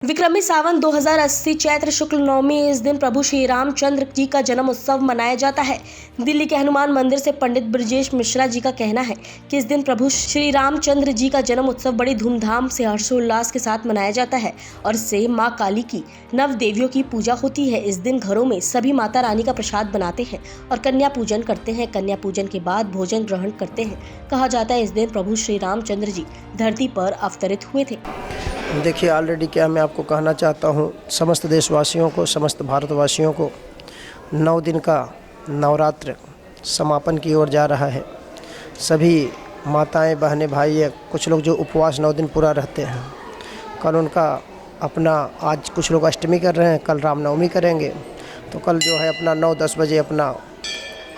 विक्रमी सावन 2080 चैत्र शुक्ल नवमी इस दिन प्रभु श्री रामचंद्र जी का जन्म उत्सव मनाया जाता है। दिल्ली के हनुमान मंदिर से पंडित ब्रजेश मिश्रा जी का कहना है कि इस दिन प्रभु श्री रामचंद्र जी का जन्म उत्सव बड़ी धूमधाम से हर्षोल्लास के साथ मनाया जाता है और इससे माँ काली की नव देवियों की पूजा होती है। इस दिन घरों में सभी माता रानी का प्रसाद बनाते हैं और कन्या पूजन करते हैं। कन्या पूजन के बाद भोजन ग्रहण करते हैं। कहा जाता है इस दिन प्रभु श्री रामचंद्र जी धरती पर अवतरित हुए थे। देखिए, ऑलरेडी क्या मैं आपको कहना चाहता हूँ, समस्त देशवासियों को, समस्त भारतवासियों को 9 दिन का नवरात्र समापन की ओर जा रहा है। सभी माताएं, बहनें, भाई, कुछ लोग जो उपवास 9 दिन पूरा रहते हैं, कल उनका अपना, आज कुछ लोग अष्टमी कर रहे हैं, कल रामनवमी करेंगे, तो कल जो है अपना 9-10 बजे अपना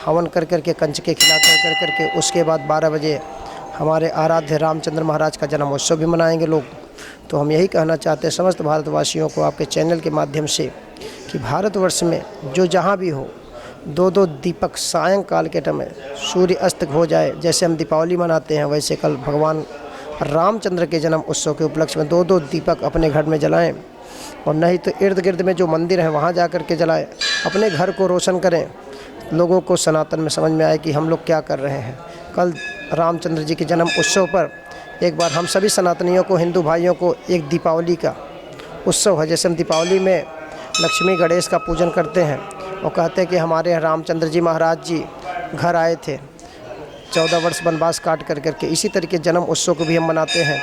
हवन कर करके, कंचके खिला कर करके, उसके बाद 12 बजे हमारे आराध्य रामचंद्र महाराज का जन्मोत्सव भी मनाएंगे लोग। तो हम यही कहना चाहते हैं समस्त भारतवासियों को आपके चैनल के माध्यम से कि भारतवर्ष में जो जहाँ भी हो, 2-2 दीपक सायंकाल के समय सूर्य अस्त हो जाए, जैसे हम दीपावली मनाते हैं, वैसे कल भगवान रामचंद्र के जन्म उत्सव के उपलक्ष्य में 2-2 दीपक अपने घर में जलाएं, और नहीं तो इर्द गिर्द में जो मंदिर है वहाँ जा कर के जलाएं। अपने घर को रोशन करें, लोगों को सनातन में समझ में आए कि हम लोग क्या कर रहे हैं। कल रामचंद्र जी के जन्म उत्सव पर एक बार हम सभी सनातनियों को, हिंदू भाइयों को, एक दीपावली का उत्सव है। जैसे हम दीपावली में लक्ष्मी गणेश का पूजन करते हैं और कहते हैं कि हमारे रामचंद्र जी महाराज जी घर आए थे 14 वर्ष वनवास काट कर करके, इसी तरीके जन्म उत्सव को भी हम मनाते हैं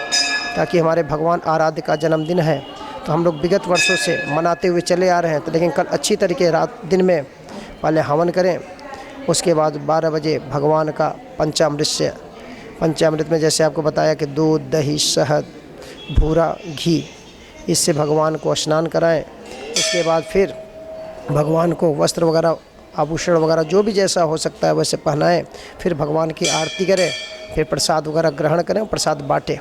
ताकि हमारे भगवान आराध्य का जन्मदिन है। तो हम लोग विगत वर्षों से मनाते हुए चले आ रहे हैं। तो लेकिन कल अच्छी तरीके रात दिन में पहले हवन करें, उसके बाद 12 बजे भगवान का पंचामृत में जैसे आपको बताया कि दूध, दही, शहद, भूरा, घी, इससे भगवान को स्नान कराएं। उसके बाद फिर भगवान को वस्त्र वगैरह, आभूषण वगैरह जो भी जैसा हो सकता है वैसे पहनाएं। फिर भगवान की आरती करें, फिर प्रसाद वगैरह ग्रहण करें, प्रसाद बांटें।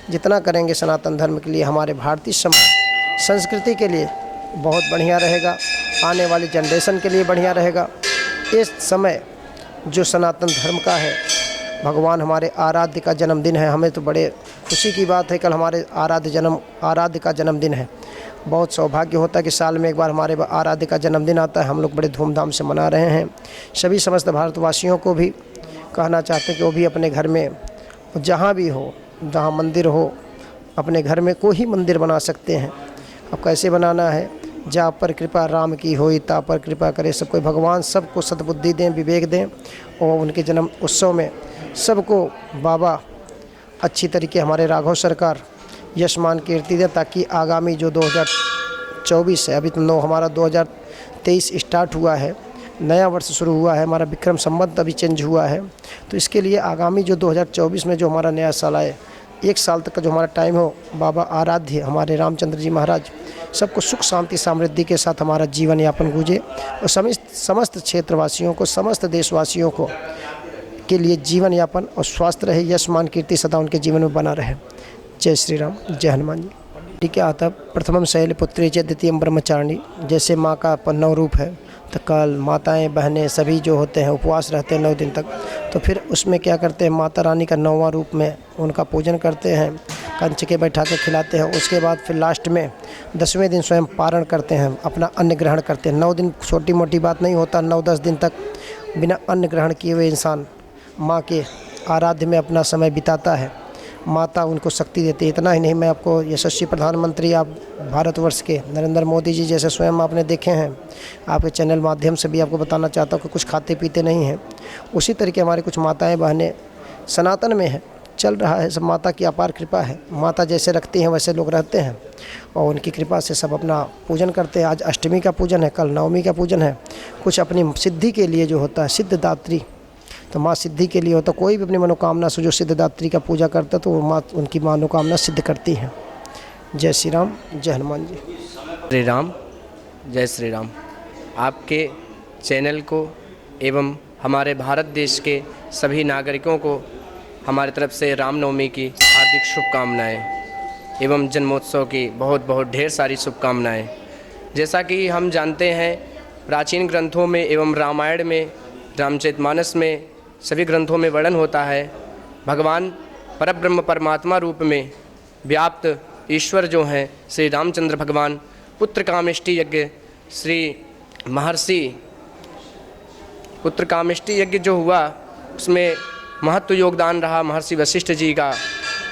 जितना करेंगे सनातन धर्म के लिए, हमारे भारतीय संस्कृति के लिए बहुत बढ़िया रहेगा, आने वाली जनरेशन के लिए बढ़िया रहेगा। इस समय जो सनातन धर्म का है, भगवान हमारे आराध्य का जन्मदिन है, हमें तो बड़े खुशी की बात है। कल हमारे आराध्य का जन्मदिन है। बहुत सौभाग्य होता है कि साल में एक बार हमारे आराध्य का जन्मदिन आता है। हम लोग बड़े धूमधाम से मना रहे हैं। सभी समस्त भारतवासियों को भी कहना चाहते हैं कि वो भी अपने घर में, जहाँ भी हो, जहाँ मंदिर हो, अपने घर में कोई ही मंदिर बना सकते हैं। अब कैसे बनाना है? जा पर कृपा राम की होई, ता पर कृपा करे सब कोई। भगवान सबको सद्बुद्धि दें, विवेक दें, और उनके जन्म उत्सव में सबको बाबा अच्छी तरीके, हमारे राघव सरकार यशमान कीर्ति दें, ताकि आगामी जो 2024 है, अभी तो हमारा 2023 स्टार्ट हुआ है, नया वर्ष शुरू हुआ है, हमारा विक्रम संवत अभी चेंज हुआ है। तो इसके लिए आगामी जो 2024 में जो हमारा नया साल आए, 1 साल तक का जो हमारा टाइम हो, बाबा आराध्य हमारे रामचंद्र जी महाराज सबको सुख शांति समृद्धि के साथ हमारा जीवन यापन गूंजे, और समस्त क्षेत्रवासियों को, समस्त देशवासियों को के लिए जीवन यापन और स्वास्थ्य रहे, यशमान कीर्ति सदा उनके जीवन में बना रहे। जय श्री राम, जय हनुमान जी। ठीक है, आता प्रथमम शैलपुत्री च द्वितीयम ब्रह्मचारिणी। जैसे माँ का 9 रूप है, तो कल माताएं, बहनें सभी जो होते हैं उपवास रहते हैं 9 दिन तक। तो फिर उसमें क्या करते हैं, माता रानी का 9वां रूप में उनका पूजन करते हैं, कंचके बैठा के खिलाते हैं। उसके बाद फिर लास्ट में 10वें दिन स्वयं पारण करते हैं, अपना अन्न ग्रहण करते हैं। 9 दिन छोटी मोटी बात नहीं होता। 9-10 दिन तक बिना अन्न ग्रहण किए हुए इंसान माँ के आराध्य में अपना समय बिताता है। माता उनको शक्ति देती है। इतना ही नहीं, मैं आपको यशस्वी प्रधानमंत्री आप भारतवर्ष के नरेंद्र मोदी जी जैसे स्वयं आपने देखे हैं, आपके चैनल माध्यम से भी आपको बताना चाहता हूँ कि कुछ खाते पीते नहीं हैं। उसी तरीके हमारी कुछ माताएं, बहनें सनातन में है, चल रहा है। सब माता की अपार कृपा है। माता जैसे रखती हैं वैसे लोग रहते हैं, और उनकी कृपा से सब अपना पूजन करते हैं। आज अष्टमी का पूजन है, कल नवमी का पूजन है। कुछ अपनी सिद्धि के लिए जो होता है, सिद्धदात्री, तो माँ सिद्धि के लिए होता। कोई भी अपनी मनोकामना से जो सिद्धदात्री का पूजा करता है, तो वो माँ उनकी मनोकामना सिद्ध करती हैं। जय श्री राम, जय हनुमान जी। श्री राम, जय श्री राम। आपके चैनल को एवं हमारे भारत देश के सभी नागरिकों को हमारी तरफ से रामनवमी की हार्दिक शुभकामनाएं एवं जन्मोत्सव की बहुत बहुत ढेर सारी शुभकामनाएं। जैसा कि हम जानते हैं, प्राचीन ग्रंथों में एवं रामायण में, रामचरितमानस में, सभी ग्रंथों में वर्णन होता है, भगवान परब्रह्म परमात्मा रूप में व्याप्त ईश्वर जो हैं श्री रामचंद्र भगवान, पुत्र कामेष्टि यज्ञ श्री महर्षि पुत्र कामेष्टि यज्ञ जो हुआ उसमें महत्व योगदान रहा महर्षि वशिष्ठ जी का,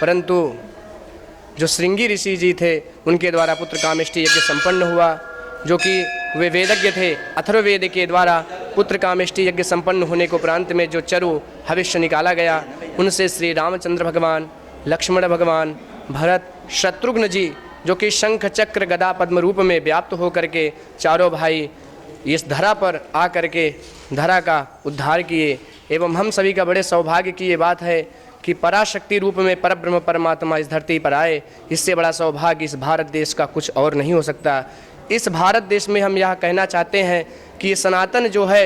परंतु जो श्रृंगी ऋषि जी थे उनके द्वारा पुत्र कामेष्टि यज्ञ संपन्न हुआ, जो कि वे वेदज्ञ थे। अथर्ववेद के द्वारा पुत्र कामेष्टि यज्ञ संपन्न होने को उपरांत में जो चरु हविष्य निकाला गया, उनसे श्री रामचंद्र भगवान, लक्ष्मण भगवान, भरत, शत्रुघ्न जी, जो कि शंख चक्र गदा पद्म रूप में व्याप्त होकर के चारों भाई इस धरा पर आ करके धरा का उद्धार किए। एवं हम सभी का बड़े सौभाग्य की ये बात है कि पराशक्ति रूप में परब्रह्म परमात्मा इस धरती पर आए। इससे बड़ा सौभाग्य इस भारत देश का कुछ और नहीं हो सकता। इस भारत देश में हम यह कहना चाहते हैं कि सनातन जो है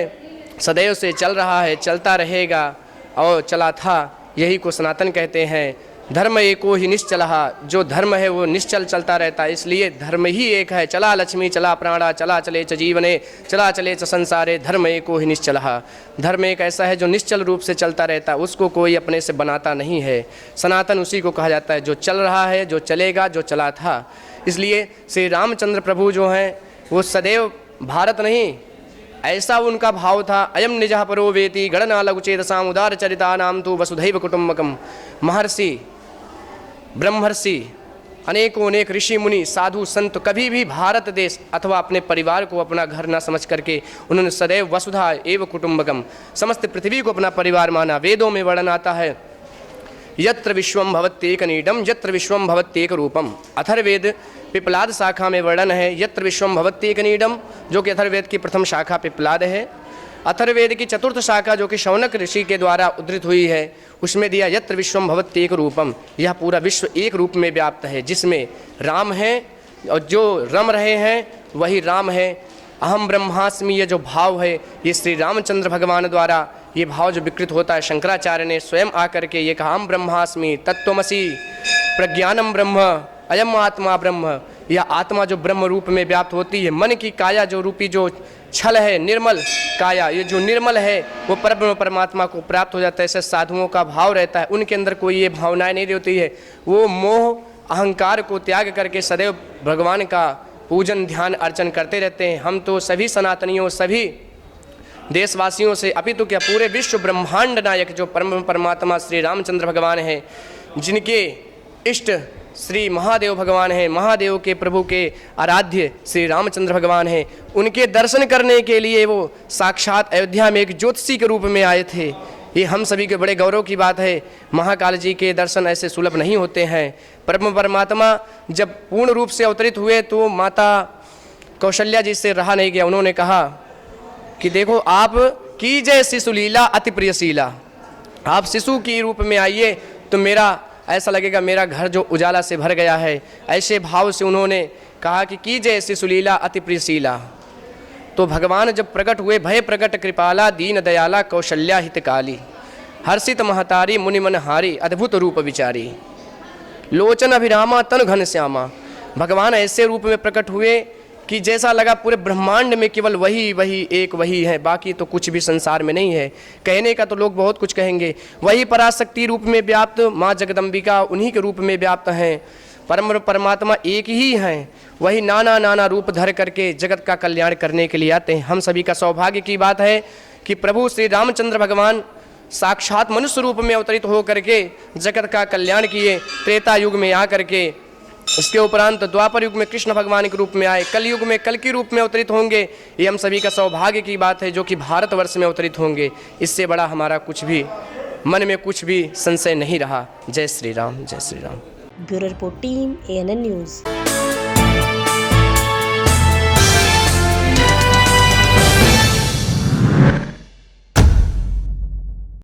सदैव से चल रहा है, चलता रहेगा और चला था, यही को सनातन कहते हैं। धर्म एको ही निश्चलहा, जो धर्म है वो निश्चल चलता रहता है, इसलिए धर्म ही एक है। चला लक्ष्मी चला प्राणा, चला चले च जीवने, चला चले च संसारे, धर्म एको ही निश्चलहा। धर्म एक ऐसा है जो निश्चल रूप से चलता रहता है, उसको कोई अपने से बनाता नहीं है। सनातन उसी को कहा जाता है जो चल रहा है, जो चलेगा, जो चला था। इसलिए श्री रामचंद्र प्रभु जो हैं वो सदैव भारत नहीं, ऐसा उनका भाव था। अयम निजः परो वेति गणना लघुचेतसाम उदार चरिता नाम तो वसुधैव कुटुम्बकम। महर्षि, ब्रह्मर्षि, अनेकों अनेक ऋषि मुनि, साधु संत कभी भी भारत देश अथवा अपने परिवार को अपना घर न समझ करके उन्होंने सदैव वसुधा एव कुटुम्बकम, समस्त पृथ्वी को अपना परिवार माना। वेदों में वर्णन आता है यत्र विश्वम भवत्येक नीडम यत्र विश्वम भवत्येक रूपम। अथर्ववेद पिपलाद शाखा में वर्णन है यत्र विश्वम भवत्येक नीडम, जो कि अथर्ववेद की प्रथम शाखा पिपलाद है। अथर्ववेद की चतुर्थ शाखा जो कि शौनक ऋषि के द्वारा उद्धृत हुई है, उसमें दिया यत्र विश्वम भवत्येक रूपम। यह पूरा विश्व एक रूप में व्याप्त है, जिसमें राम है और जो रम रहे हैं वही राम है। अहम ब्रह्मास्मि, ये जो भाव है ये श्री रामचंद्र भगवान द्वारा ये भाव जो विकृत होता है, शंकराचार्य ने स्वयं आकर के ये कहा, अहम ब्रह्मास्मि तत्त्वमसि प्रज्ञानम ब्रह्म अयम आत्मा ब्रह्म। यह आत्मा जो ब्रह्म रूप में व्याप्त होती है, मन की काया जो रूपी जो छल है, निर्मल काया, ये जो निर्मल है वो परब्रह्म परमात्मा को प्राप्त हो जाता है। ऐसे साधुओं का भाव रहता है, उनके अंदर कोई ये भावनाएं नहीं होती है। वो मोह अहंकार को त्याग करके सदैव भगवान का पूजन ध्यान अर्चन करते रहते हैं। हम तो सभी सनातनियों, सभी देशवासियों से अपितु क्या पूरे विश्व ब्रह्मांड नायक जो परम परमात्मा श्री रामचंद्र भगवान हैं, जिनके इष्ट श्री महादेव भगवान हैं, महादेव के प्रभु के आराध्य श्री रामचंद्र भगवान हैं, उनके दर्शन करने के लिए वो साक्षात अयोध्या में एक ज्योतिषी के रूप में आए थे। ये हम सभी के बड़े गौरव की बात है। महाकाल जी के दर्शन ऐसे सुलभ नहीं होते हैं। परम परमात्मा जब पूर्ण रूप से अवतरित हुए तो माता कौशल्या जी से रहा नहीं गया। उन्होंने कहा कि देखो, आप की जय शिशु लीला अति प्रियशीला, आप शिशु की रूप में आइए तो मेरा ऐसा लगेगा मेरा घर जो उजाला से भर गया है। ऐसे भाव से उन्होंने कहा कि की जय शिशु लीला अति प्रियशीला। तो भगवान जब प्रकट हुए, भय प्रकट कृपाला दीन दयाला कौशल्या हितकाली, हर्षित महतारी मुनिमनहारी अद्भुत रूप विचारी, लोचन अभिरामा तन घन श्यामा। भगवान ऐसे रूप में प्रकट हुए कि जैसा लगा पूरे ब्रह्मांड में केवल वही एक वही है, बाकी तो कुछ भी संसार में नहीं है। कहने का तो लोग बहुत कुछ कहेंगे। वही पराशक्ति रूप में व्याप्त माँ जगदम्बिका उन्हीं के रूप में व्याप्त हैं। परम परमात्मा एक ही हैं, वही नाना नाना रूप धर करके जगत का कल्याण करने के लिए आते हैं। हम सभी का सौभाग्य की बात है कि प्रभु श्री रामचंद्र भगवान साक्षात मनुष्य रूप में अवतरित हो करके जगत का कल्याण किए। त्रेता युग में आ करके, इसके उपरांत द्वापर युग में कृष्ण भगवान के रूप में आए, कल युग में कल के रूप में अवतरित होंगे। ये हम सभी का सौभाग्य की बात है जो कि भारतवर्ष में अवतरित होंगे। इससे बड़ा हमारा कुछ भी मन में कुछ भी संशय नहीं रहा। जय श्री राम, जय Shri Ram. Bureau report team ANN news.